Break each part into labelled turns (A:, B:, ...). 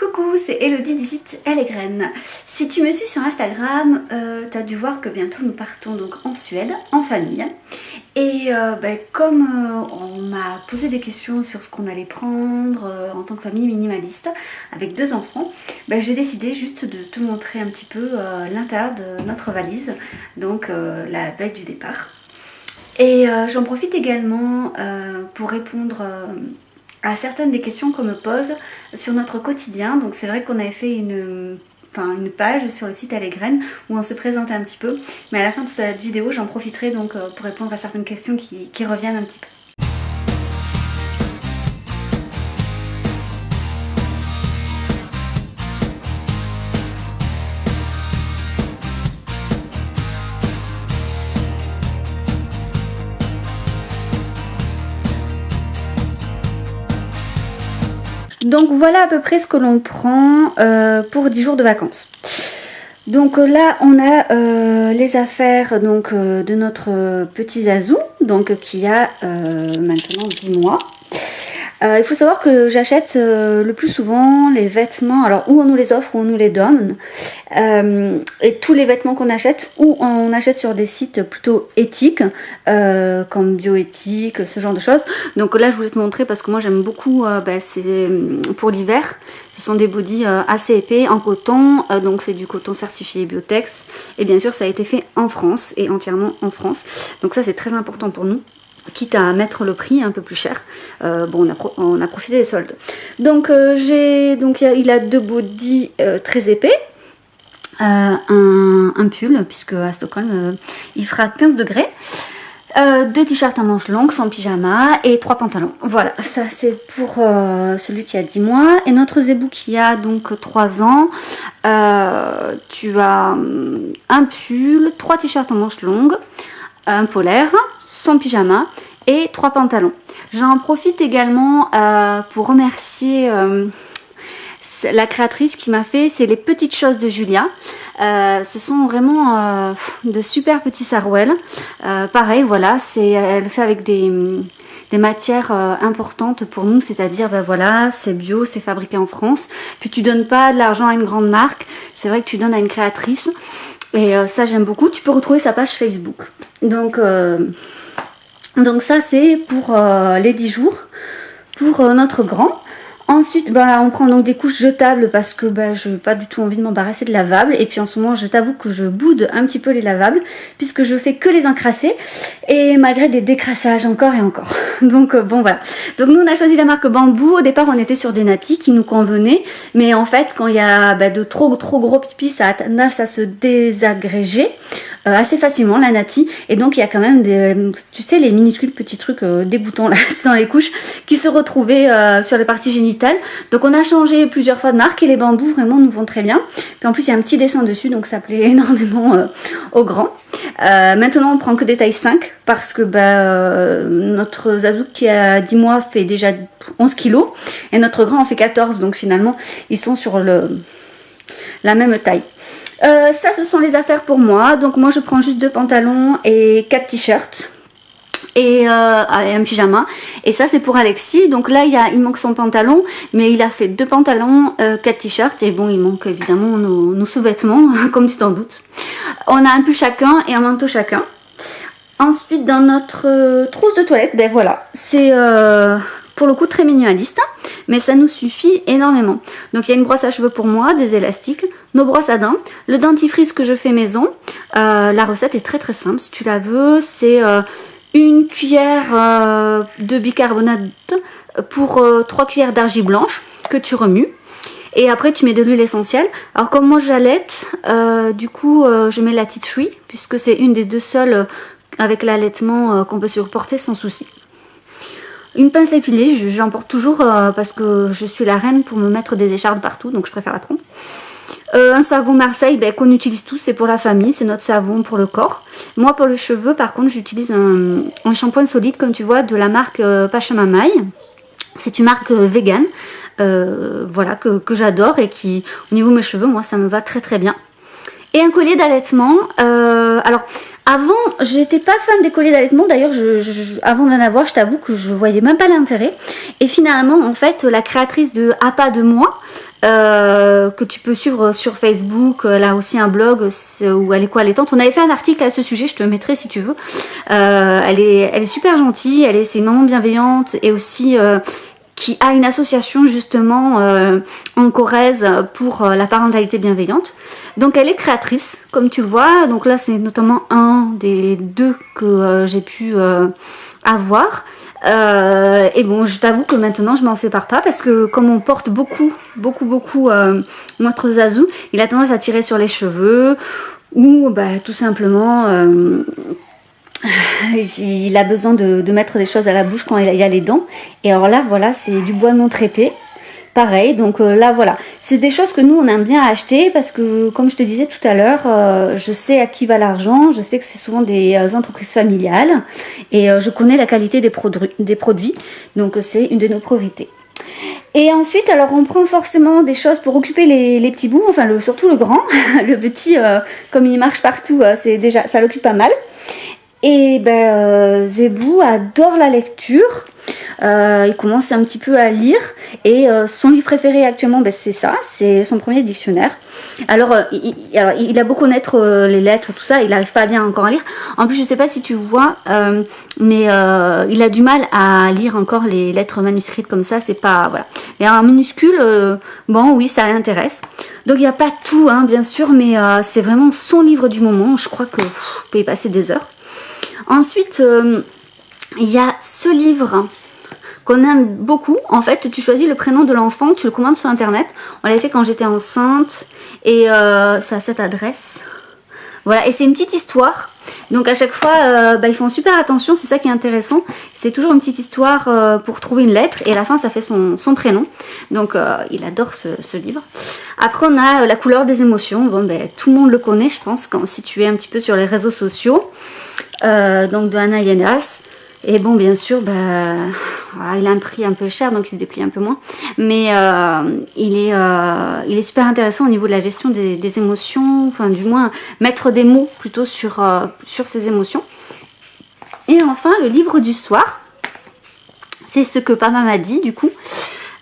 A: Coucou, c'est Elodie du site Elle et Graines. Si tu me suis sur Instagram, tu as dû voir que bientôt nous partons donc en Suède, en famille. Et comme on m'a posé des questions sur ce qu'on allait prendre en tant que famille minimaliste avec 2 enfants, j'ai décidé juste de te montrer un petit peu l'intérieur de notre valise, donc la veille du départ. Et j'en profite également pour répondre à certaines des questions qu'on me pose sur notre quotidien. Donc c'est vrai qu'on avait fait une page sur le site Elle et Graines où on se présentait un petit peu. Mais à la fin de cette vidéo, j'en profiterai donc pour répondre à certaines questions qui reviennent un petit peu. Donc voilà à peu près ce que l'on prend pour 10 jours de vacances. Donc là on a les affaires donc, de notre petit Zazou donc, qui a maintenant 10 mois. Il faut savoir que j'achète le plus souvent les vêtements, alors ou on nous les offre ou on nous les donne, et tous les vêtements qu'on achète, ou on achète sur des sites plutôt éthiques, comme Bioéthique, ce genre de choses. Donc là je voulais te montrer parce que moi j'aime beaucoup, c'est pour l'hiver, ce sont des bodys assez épais en coton, donc c'est du coton certifié Biotex, et bien sûr ça a été fait en France, et entièrement en France, donc ça c'est très important pour nous. Quitte à mettre le prix un peu plus cher, on a profité des soldes. Donc il a 2 bodys très épais, un pull puisque à Stockholm il fera 15 degrés, 2 t-shirts à manches longues sans pyjama et 3 pantalons. Voilà, ça c'est pour celui qui a 10 mois. Et notre Zébou qui a donc 3 ans, tu as un pull, 3 t-shirts à manches longues, un polaire, son pyjama et 3 pantalons. J'en profite également pour remercier la créatrice qui m'a fait, c'est les petites choses de Julia. Ce sont vraiment de super petits sarouels. Pareil, voilà, elle fait avec des matières importantes pour nous, c'est-à-dire voilà, c'est bio, c'est fabriqué en France. Puis tu donnes pas de l'argent à une grande marque, c'est vrai que tu donnes à une créatrice. Et ça j'aime beaucoup. Tu peux retrouver sa page Facebook. Donc ça c'est pour les 10 jours pour notre grand. Ensuite on prend donc des couches jetables parce que je n'ai pas du tout envie de m'embarrasser de lavables. Et puis en ce moment je t'avoue que je boude un petit peu les lavables puisque je fais que les encrasser. Et malgré des décrassages encore et encore. Donc voilà. Donc nous on a choisi la marque Bambou. Au départ on était sur des Nati qui nous convenaient. Mais en fait quand il y a de trop gros pipis, ça a tendance à se désagréger assez facilement la Nati. Et donc il y a quand même tu sais, les minuscules petits trucs dégoûtants là dans les couches qui se retrouvaient sur les parties génitales. Donc on a changé plusieurs fois de marque et les Bambous vraiment nous vont très bien. Puis en plus il y a un petit dessin dessus donc ça plaît énormément aux grands. Maintenant on prend que des tailles 5 parce que notre Zazou qui a 10 mois fait déjà 11 kilos et notre grand en fait 14, donc finalement ils sont sur la même taille. Ça ce sont les affaires pour moi, donc moi je prends juste 2 pantalons et 4 t-shirts et un pyjama. Et ça c'est pour Alexis, donc là il manque son pantalon, mais il a fait 2 pantalons, 4 t-shirts, et bon il manque évidemment nos sous-vêtements comme tu t'en doutes. On a un pull chacun et un manteau chacun. Ensuite dans notre trousse de toilette, voilà, c'est pour le coup très minimaliste, mais ça nous suffit énormément. Donc il y a une brosse à cheveux pour moi, des élastiques, nos brosses à dents, le dentifrice que je fais maison. La recette est très simple si tu la veux, c'est une cuillère de bicarbonate pour 3 cuillères d'argile blanche que tu remues. Et après tu mets de l'huile essentielle. Alors comme moi j'allaite, du coup je mets la tea tree puisque c'est une des 2 seules avec l'allaitement qu'on peut supporter sans souci. Une pince à épiler, j'en porte toujours parce que je suis la reine pour me mettre des échardes partout, donc je préfère la prendre. Un savon Marseille qu'on utilise tous, c'est pour la famille, c'est notre savon pour le corps. Moi pour les cheveux par contre j'utilise un shampoing solide comme tu vois de la marque Pachamamaï. C'est une marque vegan, voilà, que j'adore et qui au niveau de mes cheveux moi ça me va très bien. Et un collier d'allaitement, alors avant j'étais pas fan des colliers d'allaitement, d'ailleurs avant d'en avoir je t'avoue que je voyais même pas l'intérêt. Et finalement en fait la créatrice de À pas de moi que tu peux suivre sur Facebook. Elle a aussi un blog où elle est quoi, elle est tante. On avait fait un article à ce sujet, je te le mettrai si tu veux. Elle est super gentille, c'est une maman bienveillante et aussi qui a une association justement en Corrèze pour la parentalité bienveillante. Donc elle est créatrice, comme tu le vois. Donc là c'est notamment un des deux que j'ai pu avoir. Et bon, je t'avoue que maintenant je m'en sépare pas parce que comme on porte beaucoup notre Zazu, il a tendance à tirer sur les cheveux ou bah, tout simplement il a besoin de mettre des choses à la bouche quand il y a les dents. Et alors là voilà, c'est du bois non traité. Pareil, donc là voilà, c'est des choses que nous on aime bien acheter parce que comme je te disais tout à l'heure, je sais à qui va l'argent, je sais que c'est souvent des entreprises familiales et je connais la qualité des produits, donc c'est une de nos priorités. Et ensuite, alors on prend forcément des choses pour occuper les petits bouts, enfin surtout le grand, le petit, comme il marche partout, c'est déjà ça l'occupe pas mal. Et ben Zebou adore la lecture. Il commence un petit peu à lire et son livre préféré actuellement ben, c'est ça, c'est son premier dictionnaire. Alors il a beau connaître les lettres tout ça, il n'arrive pas bien encore à lire. En plus je sais pas si tu vois mais il a du mal à lire encore les lettres manuscrites comme ça, c'est pas voilà. Et en minuscule bon oui ça l'intéresse. Donc il n'y a pas tout hein, bien sûr, mais c'est vraiment son livre du moment. Je crois que vous pouvez y passer des heures. Ensuite il y a ce livre qu'on aime beaucoup. En fait, tu choisis le prénom de l'enfant, tu le commandes sur internet. On l'avait fait quand j'étais enceinte et c'est à cette adresse. Voilà, et c'est une petite histoire. Donc à chaque fois, ils font super attention, c'est ça qui est intéressant. C'est toujours une petite histoire pour trouver une lettre et à la fin ça fait son prénom. Donc il adore ce livre. Après on a La couleur des émotions. Bon, tout le monde le connaît je pense si tu es un petit peu sur les réseaux sociaux. Donc de Anna Ienas. Et bon, bien sûr, voilà, il a un prix un peu cher, donc il se déplie un peu moins. Mais il est super intéressant au niveau de la gestion des émotions, enfin du moins mettre des mots plutôt sur ses émotions. Et enfin, le livre du soir, c'est ce que papa m'a dit du coup.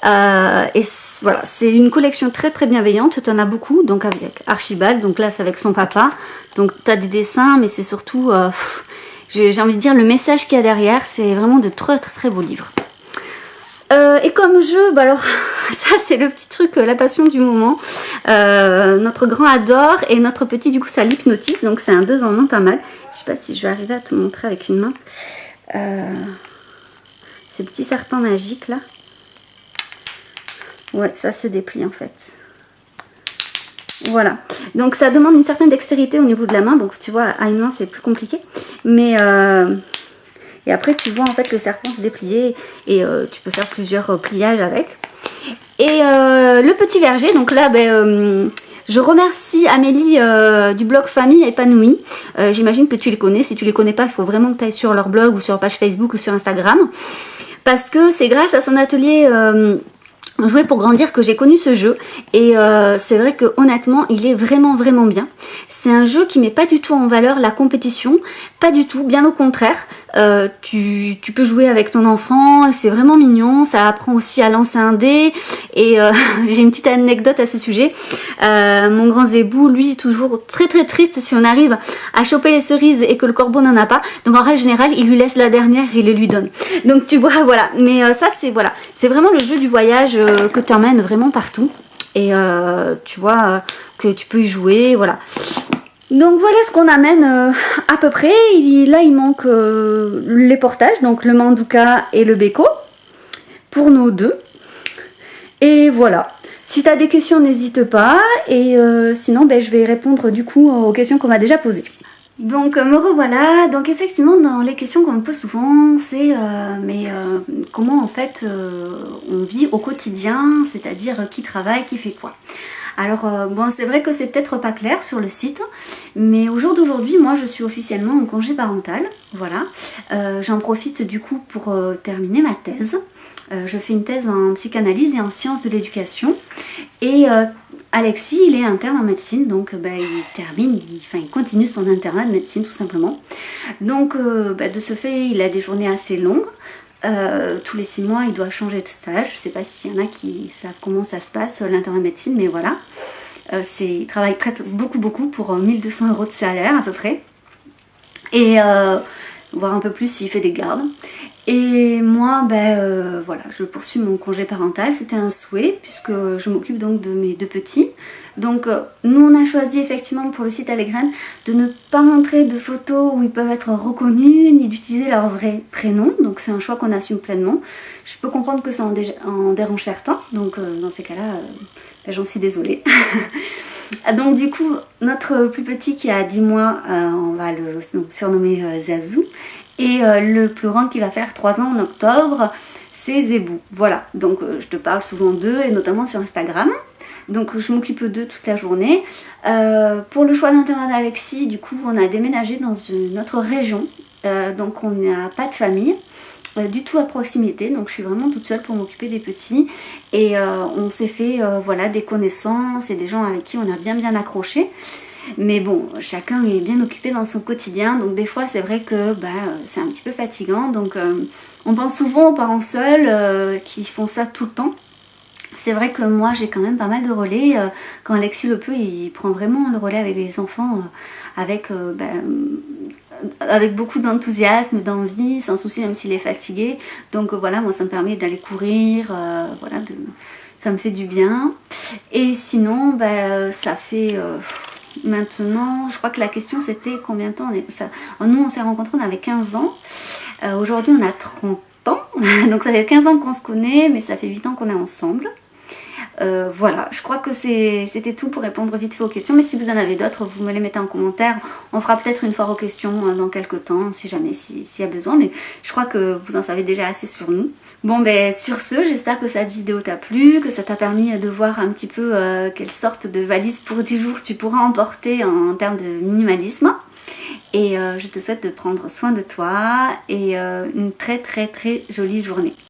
A: Et voilà, c'est une collection très très bienveillante, tu en as beaucoup, donc avec Archibald, donc là c'est avec son papa. Donc tu as des dessins, mais c'est surtout... j'ai envie de dire le message qu'il y a derrière, c'est vraiment de très très très beaux livres. Et comme jeu, alors ça c'est le petit truc, la passion du moment. Notre grand adore et notre petit du coup ça l'hypnotise, donc c'est un 2 en 1 pas mal. Je sais pas si je vais arriver à te montrer avec une main. Ces petits serpents magiques là. Ouais, ça se déplie en fait. Voilà, donc ça demande une certaine dextérité au niveau de la main. Donc tu vois, à une main c'est plus compliqué. Mais et après tu vois en fait le serpent se déplier et tu peux faire plusieurs pliages avec. Et le petit verger, donc là je remercie Amélie du blog Famille Épanouie. J'imagine que tu les connais. Si tu les connais pas, il faut vraiment que tu ailles sur leur blog ou sur leur page Facebook ou sur Instagram. Parce que c'est grâce à son atelier Jouer pour grandir que j'ai connu ce jeu. Et c'est vrai que honnêtement il est vraiment vraiment bien. C'est un jeu qui met pas du tout en valeur la compétition, pas du tout, bien au contraire. Tu peux jouer avec ton enfant, c'est vraiment mignon, ça apprend aussi à lancer un dé. Et j'ai une petite anecdote à ce sujet. Mon grand Zébou, lui, toujours très très triste si on arrive à choper les cerises et que le corbeau n'en a pas. Donc en règle générale, il lui laisse la dernière et il le lui donne. Donc tu vois, voilà. Mais ça c'est voilà, c'est vraiment le jeu du voyage que tu emmènes vraiment partout. Et tu vois que tu peux y jouer, voilà. Donc voilà ce qu'on amène à peu près. Là il manque les portages, donc le Manduka et le Beko pour nos deux. Et voilà. Si tu as des questions, n'hésite pas. Et sinon, je vais répondre du coup aux questions qu'on m'a déjà posées. Donc me revoilà. Donc effectivement, dans les questions qu'on me pose souvent, c'est comment en fait on vit au quotidien, c'est-à-dire qui travaille, qui fait quoi. Alors bon, c'est vrai que c'est peut-être pas clair sur le site, mais au jour d'aujourd'hui, moi je suis officiellement en congé parental, voilà. J'en profite du coup pour terminer ma thèse. Je fais une thèse en psychanalyse et en sciences de l'éducation. Et Alexis, il est interne en médecine, donc il continue son internat de médecine tout simplement. Donc de ce fait, il a des journées assez longues. Tous les 6 mois, il doit changer de stage. Je ne sais pas s'il y en a qui savent comment ça se passe, l'internat médecine, mais voilà. Il travaille beaucoup pour 1200 € de salaire à peu près. Et voire un peu plus s'il fait des gardes. Et moi, voilà, je poursuis mon congé parental. C'était un souhait puisque je m'occupe donc de mes 2 petits. Donc nous on a choisi effectivement pour le site Allegraine de ne pas montrer de photos où ils peuvent être reconnus ni d'utiliser leur vrai prénom. Donc c'est un choix qu'on assume pleinement. Je peux comprendre que ça en dérange certains. Donc dans ces cas-là, j'en suis désolée. Donc du coup, notre plus petit qui a 10 mois, on va le surnommer Zazou. Et le plus grand qui va faire 3 ans en octobre, c'est Zébou. Voilà, donc je te parle souvent d'eux et notamment sur Instagram. Donc je m'occupe d'eux toute la journée. Pour le choix d'internat d'Alexis, du coup, on a déménagé dans une autre région. Donc on n'a pas de famille. Du tout à proximité, donc je suis vraiment toute seule pour m'occuper des petits et on s'est fait voilà, des connaissances et des gens avec qui on a bien accroché, mais bon, chacun est bien occupé dans son quotidien, donc des fois c'est vrai que c'est un petit peu fatigant, donc on pense souvent aux parents seuls qui font ça tout le temps. C'est vrai que moi j'ai quand même pas mal de relais, quand Alexis le peut, il prend vraiment le relais avec les enfants avec beaucoup d'enthousiasme, d'envie, sans souci même s'il est fatigué. Donc voilà, moi ça me permet d'aller courir, voilà, ça me fait du bien. Et sinon, ça fait maintenant, je crois que la question c'était combien de temps nous on s'est rencontrés, on avait 15 ans. Aujourd'hui on a 30 ans, donc ça fait 15 ans qu'on se connaît, mais ça fait 8 ans qu'on est ensemble. Voilà, je crois que c'était tout pour répondre vite fait aux questions, mais si vous en avez d'autres, vous me les mettez en commentaire. On fera peut-être une foire aux questions dans quelques temps, si jamais s'il y a besoin, mais je crois que vous en savez déjà assez sur nous. Bon sur ce, j'espère que cette vidéo t'a plu, que ça t'a permis de voir un petit peu quelle sorte de valise pour 10 jours tu pourras emporter en termes de minimalisme. Et je te souhaite de prendre soin de toi et une très jolie journée.